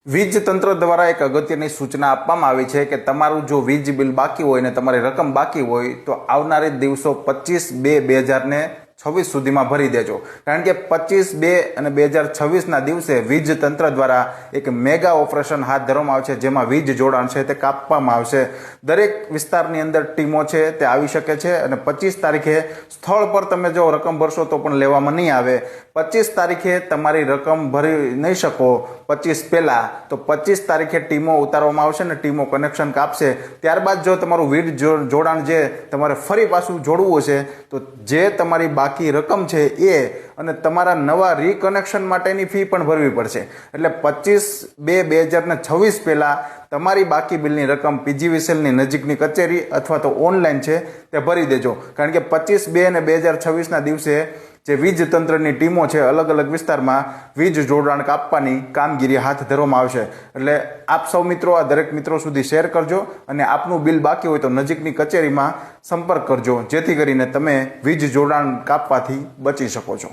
વીજ તંત્ર દ્વારા એક અગત્યની સૂચના આપવામાં આવી છે કે તમારું જો વીજ બિલ બાકી હોય ને તમારી રકમ બાકી હોય તો આવનારી દિવસો 25/2/2026 સુધીમાં ભરી દેજો, કારણ કે 25/2/2026ના દિવસે વીજ તંત્ર દ્વારા એક મેગા ઓપરેશન હાથ ધરવામાં આવશે, જેમાં વીજ જોડાણ છે તે કાપવામાં આવશે। દરેક વિસ્તારની અંદર ટીમો છે તે આવી શકે છે અને 25 તારીખે સ્થળ પર તમે જો રકમ ભરશો તો પણ લેવામાં નહીં આવે। 25 તારીખે તમારી રકમ ભરી નહીં શકો 25 પહેલા, તો 25 તારીખે ટીમો ઉતારવામાં આવશે ને ટીમો કનેક્શન કાપશે। ત્યારબાદ જો તમારું વીજ જોડાણ જે તમારે ફરી પાછું જોડવું હશે તો જે તમારી બાકી રકમ છે એ અને તમારા નવા રીકનેક્શન માટેની ફી પણ ભરવી પડશે। એટલે 25/2/2026 પહેલા તમારી બાકી બિલની રકમ પીજીવીસીએલની નજીકની કચેરી અથવા તો ઓનલાઈન છે તે ભરી દેજો, કારણ કે 25/2/2026ના દિવસે જે વીજ તંત્રની ટીમો છે અલગ અલગ વિસ્તારમાં વીજ જોડાણ કાપવાની કામગીરી હાથ ધરવામાં આવશે। એટલે આપ સૌ મિત્રો આ દરેક મિત્રો સુધી શેર કરજો અને આપનું બિલ બાકી હોય તો નજીકની કચેરીમાં સંપર્ક કરજો, જેથી કરીને તમે વીજ જોડાણ કાપવાથી બચી શકો છો।